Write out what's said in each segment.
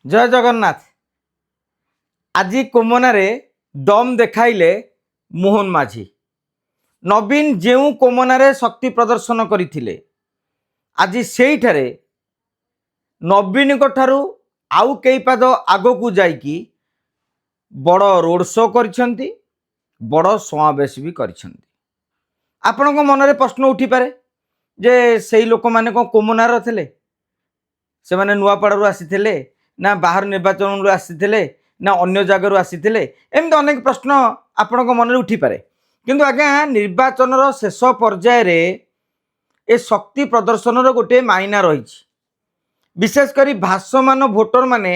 जय जगन्नाथ। आज कोमनारे दम देखाइले मोहन माझी। नवीन जेउ कोमनारे शक्ति प्रदर्शन करथिले आज सेइठारे नवीन को ठारू आउ कई पाद आगो को जाइकी बड़ रोड शो करिसेंती, बड़ समावेश भी करिसेंती। आपनको मनरे प्रश्न उठी पारे जे सेई लोक माने को कोमनार थिले, से माने नुआपड़ारू आसीथिले ना बाहर निर्वाचन आसीथिले ना अन्य जगार आसीथिले, एमती अनेक प्रश्न आपनको मनरे उठी पारे। किंतु आज्ञा निर्वाचन शेष पर्याय रे ए शक्ति प्रदर्शन गोटे मायना रही। विशेषकर भाषमान भोटर माने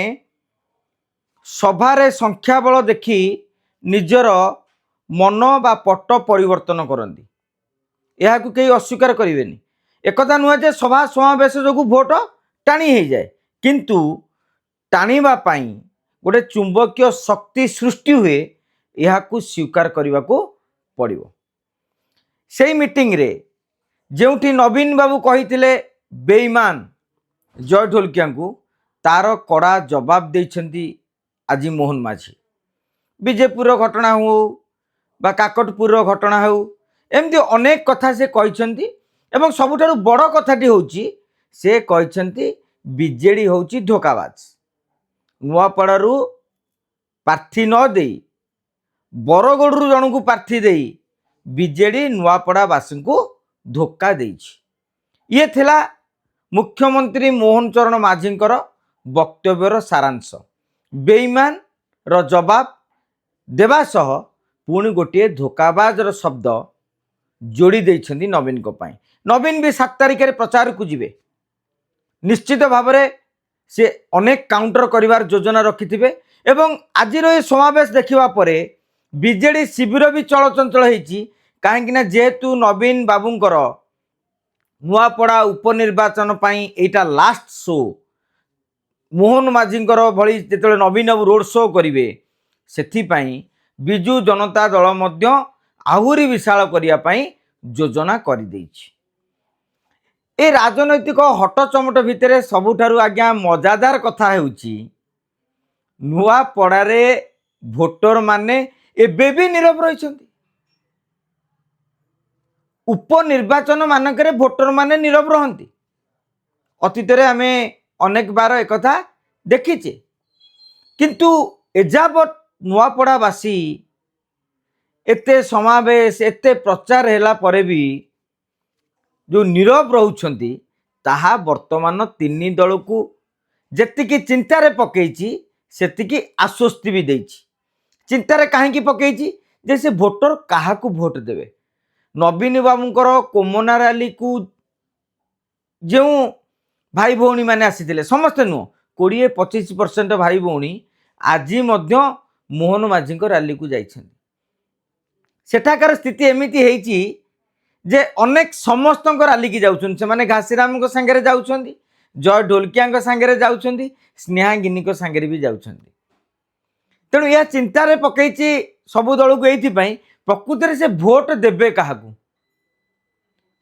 सभारे संख्या बल देखी निजर मन बा पट परिवर्तन करती। यह कई अस्वीकार करेनि। एकथा नुहे जे सभा समावेश जो भोट टाणी हो जाए, किंतु टाणीबा पाई गोटे चुंबकीय शक्ति सृष्टि हुए, यह स्वीकार करने को पड़ो। से मीटिंग रे जोठी नवीन बाबू कही बेईमान जय ढोलकिया को तार कड़ा जवाब देइछंती आज मोहन माझी। विजेपुर घटना हो बा काकटपुर घटना हो, एमती अनेक कथा से कहिछंती। एवं सबुठारु बड़ कथाटी होची से कहिछंती बीजेडी होची धोकाबाज। नुआपड़ारू प्रार्थी न देई बरगढ़ जन को प्रार्थी देई बीजेडी नुआपड़ावासी को धोखा देइछि। ये थिला मुख्यमंत्री मोहन चरण माझींकर वक्तव्यर सारांश। बेईमान रो जवाब देवा सह पुणी गोटे धोकाबाज शब्द जोड़ी देइछंती नवीन को पाई। नवीन भी 7 तारिख रे प्रचार को जिवे। निश्चित भाव में से अनेक काउंटर करिवार योजना रखिथिबे। एवं आज ये समावेश देखिबा परे बीजेडी शिविर भी चलचंचल होईछि। कहीं जेहेतु नवीन बाबूंकर नुआपड़ा उपनिर्वाचन पाई एटा लास्ट शो। मोहन माझींकर भली जेतले नवीन बाबू रोड शो करिवे, सेथिपाई बिजु जनता दल मध्य आहुरी विशाल करिया पाई योजना करि दैछि। ए राजनैतिक हट चमट भितर सबुठारु आज्ञा मजादार कथा हेउछि नुआपड़ारे भोटर माने एबे भी नीरव रहिछंती। उपनिर्वाचन मानकरे भोटर माने नीरव रहंती। अतीत रे आमे अनेक बार एक कथा देखिचे, किंतु एजावत नुआपड़ावासी एते समावेश एते प्रचार हैला परे भी जो नीरव रहउछंती, ताहा वर्तमान 3 दल को जेतिकी चिंतारे पकेइछि सेतिकी आश्वस्ति भी देइछि। चिंतारे काहेकि पकेइछि जे से भोटर काहा को भोट देवे। नवीन बाबूंकर कोमना रैली को जो भाई भौणी माने आसीथिले समस्त नुह 20-25% भाई भौणी आज मध्य मोहन माझी को रैली को जाइछन्ति। सेठाकार स्थिति एमिति हेइछि जे अनेक समस्त रैली की जाउछन। से माने घासीराम को संगे जाउछन्ति, जय ढोलकिया को संगे जाउछन्ति, स्नेहा गिनी को संगे भी जाउछन्ति। तेणु यह चिंतार पकईछि सबु दल को एथि पई प्रकृति से भोट देबे काहाकू।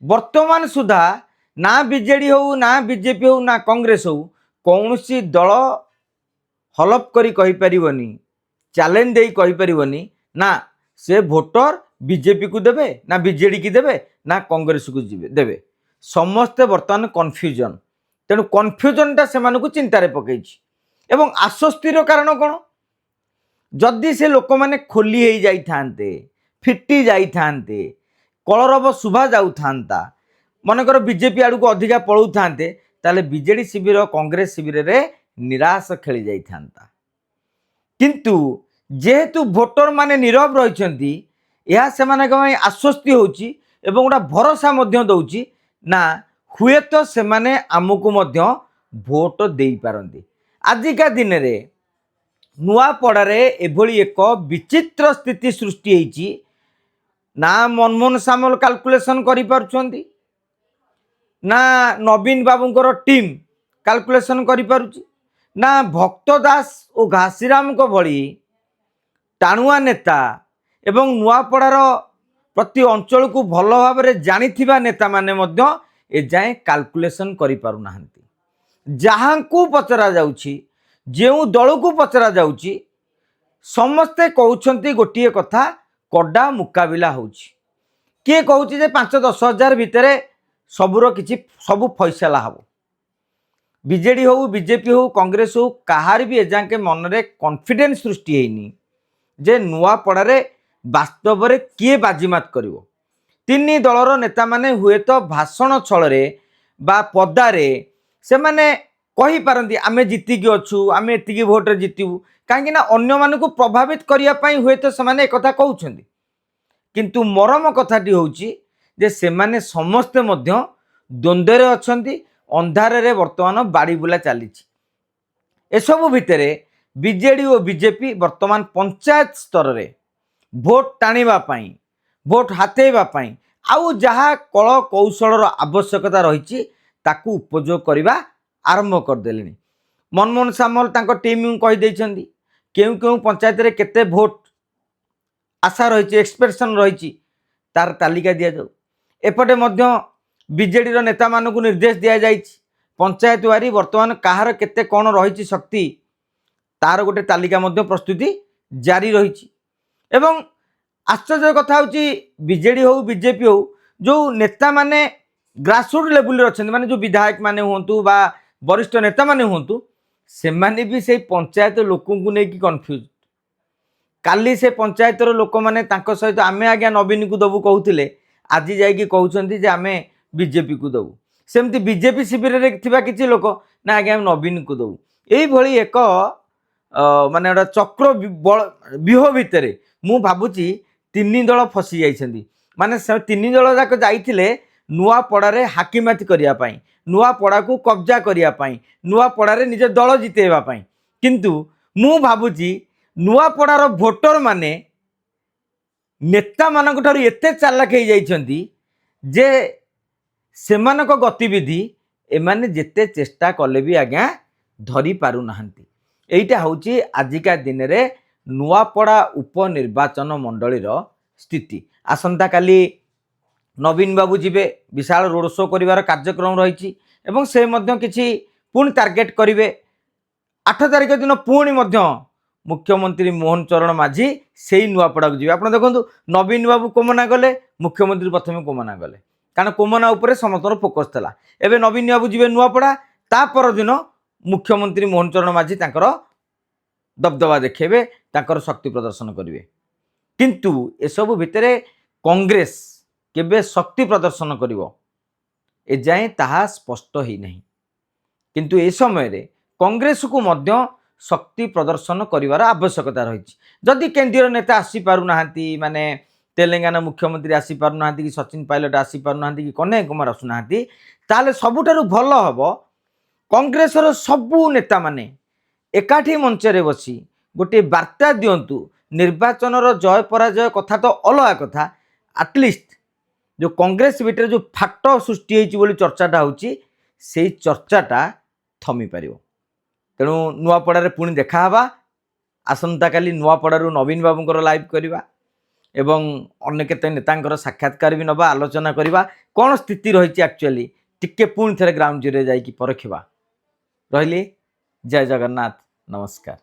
वर्तमान सुधा ना बीजेडी हो ना बीजेपी हो ना कांग्रेस हो कौनसी दल हलप करी कहि परिबनी, चैलेंज देई कहि परिबनी ना से भोटर बीजेपी को देबे ना बीजेडी की देबे ना कांग्रेस को देबे। समस्ते वर्तमान कन्फ्यूजन। तेणु कन्फ्यूजनटा से मानकु चिंतारे पकईछि। एवं आश्वस्तिर कारण कौन? जदि से लोक माने खोली हो जाई थांते, फिटी जाई थांते, कलरव शुभा जाऊ थांता, मनकर बीजेपी आड़ को अधिका पळौ थांते, ताले बीजेडी शिविर कांग्रेस शिविर रे निराश खेली जाई थांता। किंतु जेहेतु भोटर माने नीरव रहिछंती, यह सेमानक आश्वस्ति होची एवं गोटा भरोसा मध्य दउची ना हुए तो सेमाने आमको मध्य भोट देई पारंती। आजिका दिन रे नुआपड़ारे एभली एक विचित्र स्थिति सृष्टि होईची ना मनमोहन सामल कैलकुलेशन करि पारुछंती ना नवीन बाबूंकर टीम कैलकुलेशन करि पारुची ना भक्त दास और घासीराम को भली टाणुआ नेता एवं नुआपड़ार प्रति अंचल को भल भाव में जानिथिबा नेता माने मध्य ए जाए कैलकुलेशन करि पारु नाहंती। जहां को पचरा जाउछि ଯେଉଁ ଦଳକୁ ପଚରା ଯାଉଛି ସମସ୍ତେ କହୁଛନ୍ତି ଗୋଟିଏ କଥା, କଡ଼ା ମୁକାବିଲା ହେଉଛି। କିଏ କହୁଛି ଯେ 5-10 ହଜାର ଭିତରେ ସବୁ ଫଇସଲା ହେବ। ବିଜେଡି ହଉ, ବିजेपी ହଉ, କଂଗ୍ରେସ ହଉ, କାହାର ବି ଏଯାକେ ମନରେ କନଫିଡେନ୍ସ ସୃଷ୍ଟି ହେଇନି ଯେ ନୂଆପଡ଼ାରେ ବାସ୍ତବରେ କିଏ ବାଜିମାତ କରିବ। ତିନି ଦଳର ନେତାମାନେ ହୁଏତ ଭାଷଣ ଛଳରେ ବା ପଦାରେ ସେମାନେ କହିପାରନ୍ତି ଆମେ ଜିତିକି ଅଛୁ, ଆମେ ଏତିକି ଭୋଟରେ ଜିତିବୁ, କାହିଁକି ନା ଅନ୍ୟମାନଙ୍କୁ ପ୍ରଭାବିତ କରିବା ପାଇଁ ହୁଏତ ସେମାନେ ଏକଥା କହୁଛନ୍ତି। କିନ୍ତୁ ମରମ କଥାଟି ହେଉଛି ଯେ ସେମାନେ ସମସ୍ତେ ମଧ୍ୟ ଦ୍ୱନ୍ଦ୍ୱରେ ଅଛନ୍ତି, ଅନ୍ଧାରରେ ବର୍ତ୍ତମାନ ବାଡ଼ି ବୁଲା ଚାଲିଛି। ଏସବୁ ଭିତରେ ବିଜେଡି ଓ ବିଜେପି ବର୍ତ୍ତମାନ ପଞ୍ଚାୟତ ସ୍ତରରେ ଭୋଟ ଟାଣିବା ପାଇଁ, ଭୋଟ ହାତେଇବା ପାଇଁ ଆଉ ଯାହା କଳ କୌଶଳର ଆବଶ୍ୟକତା ରହିଛି ତାକୁ ଉପଯୋଗ କରିବା ଆରମ୍ଭ କରିଦେଲେଣି। ମନମୋହନ ସାମଲ ତାଙ୍କ ଟିମ୍କୁ କହିଦେଇଛନ୍ତି କେଉଁ କେଉଁ ପଞ୍ଚାୟତରେ କେତେ ଭୋଟ ଆଶା ରହିଛି, ଏକ୍ସପେକ୍ଟେସନ୍ ରହିଛି, ତାର ତାଲିକା ଦିଆଯାଉ। ଏପଟେ ମଧ୍ୟ ବିଜେଡିର ନେତାମାନଙ୍କୁ ନିର୍ଦ୍ଦେଶ ଦିଆଯାଇଛି ପଞ୍ଚାୟତ ୱାରି ବର୍ତ୍ତମାନ କାହାର କେତେ କ'ଣ ରହିଛି ଶକ୍ତି, ତାର ଗୋଟେ ତାଲିକା ମଧ୍ୟ ପ୍ରସ୍ତୁତି ଜାରି ରହିଛି। ଏବଂ ଆଶ୍ଚର୍ଯ୍ୟ କଥା ହେଉଛି ବିଜେଡି ହଉ, ବିଜେପି ହଉ, ଯେଉଁ ନେତାମାନେ ଗ୍ରାସରୁଟ୍ ଲେଭେଲରେ ଅଛନ୍ତି, ମାନେ ଯେଉଁ ବିଧାୟକ ମାନେ ହୁଅନ୍ତୁ ବା ବରିଷ୍ଠ ନେତାମାନେ ହୁଅନ୍ତୁ, ସେମାନେ ବି ସେଇ ପଞ୍ଚାୟତ ଲୋକଙ୍କୁ ନେଇକି କନଫ୍ୟୁଜ୍। କାଲି ସେ ପଞ୍ଚାୟତର ଲୋକମାନେ ତାଙ୍କ ସହିତ ଆମେ ଆଜ୍ଞା ନବୀନକୁ ଦେବୁ କହୁଥିଲେ, ଆଜି ଯାଇକି କହୁଛନ୍ତି ଯେ ଆମେ ବିଜେପିକୁ ଦେବୁ। ସେମିତି ବିଜେପି ଶିବିରରେ ଥିବା କିଛି ଲୋକ ନା ଆଜ୍ଞା ଆମେ ନବୀନକୁ ଦେବୁ। ଏଇଭଳି ଏକ ମାନେ ଗୋଟେ ଚକ୍ର ବ୍ୟୁହ ଭିତରେ ମୁଁ ଭାବୁଛି ତିନି ଦଳ ଫସି ଯାଇଛନ୍ତି। ମାନେ ସେ ତିନି ଦଳ ଯାକ ଯାଇଥିଲେ ନୂଆପଡ଼ାରେ ହାକିମାତି କରିବା ପାଇଁ, ନୂଆପଡ଼ାକୁ କବ୍ଜା କରିବା ପାଇଁ, ନୂଆପଡ଼ାରେ ନିଜ ଦଳ ଜିତେଇବା ପାଇଁ। କିନ୍ତୁ ମୁଁ ଭାବୁଛି ନୂଆପଡ଼ାର ଭୋଟର ମାନେ ନେତାମାନଙ୍କ ଠାରୁ ଏତେ ଚାଲାକ ହେଇଯାଇଛନ୍ତି ଯେ ସେମାନଙ୍କ ଗତିବିଧି ଏମାନେ ଯେତେ ଚେଷ୍ଟା କଲେ ବି ଆଜ୍ଞା ଧରି ପାରୁନାହାନ୍ତି। এইটা ହେଉଛି ଆଜିକା ଦିନରେ ନୂଆପଡ଼ା ଉପନିର୍ବାଚନ ମଣ୍ଡଳୀର ସ୍ଥିତି। ଆସନ୍ତାକାଲି ନବୀନ ବାବୁ ଯିବେ, ବିଶାଳ ରୋଡ୍ ଶୋ କରିବାର କାର୍ଯ୍ୟକ୍ରମ ରହିଛି ଏବଂ ସେ ମଧ୍ୟ କିଛି ପୁଣି ଟାର୍ଗେଟ କରିବେ। 8 ତାରିଖ ଦିନ ପୁଣି ମଧ୍ୟ ମୁଖ୍ୟମନ୍ତ୍ରୀ ମୋହନ ଚରଣ ମାଝୀ ସେଇ ନୂଆପଡ଼ାକୁ ଯିବେ। ଆପଣ ଦେଖନ୍ତୁ ନବୀନ ବାବୁ କୋମନା ଗଲେ, ମୁଖ୍ୟମନ୍ତ୍ରୀ ପ୍ରଥମେ କୋମନା ଗଲେ, କାରଣ କୋମନା ଉପରେ ସମସ୍ତଙ୍କର ଫୋକସ୍ ଥିଲା। ଏବେ ନବୀନ ବାବୁ ଯିବେ ନୂଆପଡ଼ା, ତା ପରଦିନ ମୁଖ୍ୟମନ୍ତ୍ରୀ ମୋହନ ଚରଣ ମାଝୀ ତାଙ୍କର ଦବଦବା ଦେଖେଇବେ, ତାଙ୍କର ଶକ୍ତି ପ୍ରଦର୍ଶନ କରିବେ। କିନ୍ତୁ ଏସବୁ ଭିତରେ କଂଗ୍ରେସ କେବେ ଶକ୍ତି ପ୍ରଦର୍ଶନ କରିବ ଏଯାଏଁ ତାହା ସ୍ପଷ୍ଟ ହେଇନାହିଁ। କିନ୍ତୁ ଏ ସମୟରେ କଂଗ୍ରେସକୁ ମଧ୍ୟ ଶକ୍ତି ପ୍ରଦର୍ଶନ କରିବାର ଆବଶ୍ୟକତା ରହିଛି। ଯଦି କେନ୍ଦ୍ରୀୟ ନେତା ଆସିପାରୁନାହାନ୍ତି, ମାନେ ତେଲେଙ୍ଗାନା ମୁଖ୍ୟମନ୍ତ୍ରୀ ଆସିପାରୁନାହାନ୍ତି, କି ସଚିନ ପାଇଲଟ ଆସିପାରୁନାହାନ୍ତି, କି କହ୍ନେୟା କୁମାର ଆସୁନାହାନ୍ତି, ତାହେଲେ ସବୁଠାରୁ ଭଲ ହେବ କଂଗ୍ରେସର ସବୁ ନେତାମାନେ ଏକାଠି ମଞ୍ଚରେ ବସି ଗୋଟିଏ ବାର୍ତ୍ତା ଦିଅନ୍ତୁ। ନିର୍ବାଚନର ଜୟ ପରାଜୟ କଥା ତ ଅଲଗା କଥା, ଆଟଲିଷ୍ଟ ଯେଉଁ କଂଗ୍ରେସ ଭିତରେ ଯେଉଁ ଫାଟ ସୃଷ୍ଟି ହେଇଛି ବୋଲି ଚର୍ଚ୍ଚାଟା ହେଉଛି, ସେଇ ଚର୍ଚ୍ଚାଟା ଥମିପାରିବ। ତେଣୁ ନୂଆପଡ଼ାରେ ପୁଣି ଦେଖାହେବା। ଆସନ୍ତାକାଲି ନୂଆପଡ଼ାରୁ ନବୀନ ବାବୁଙ୍କର ଲାଇଭ୍ କରିବା ଏବଂ ଅନ୍ୟ କେତେ ନେତାଙ୍କର ସାକ୍ଷାତକାର ବି ନେବା, ଆଲୋଚନା କରିବା କ'ଣ ସ୍ଥିତି ରହିଛି ଆକ୍ଚୁଆଲି ଟିକେ ପୁଣି ଥରେ ଗ୍ରାଉଣ୍ଡ ଜିରୋରେ ଯାଇକି ପରଖିବା। ରହିଲି, ଜୟ ଜଗନ୍ନାଥ, ନମସ୍କାର।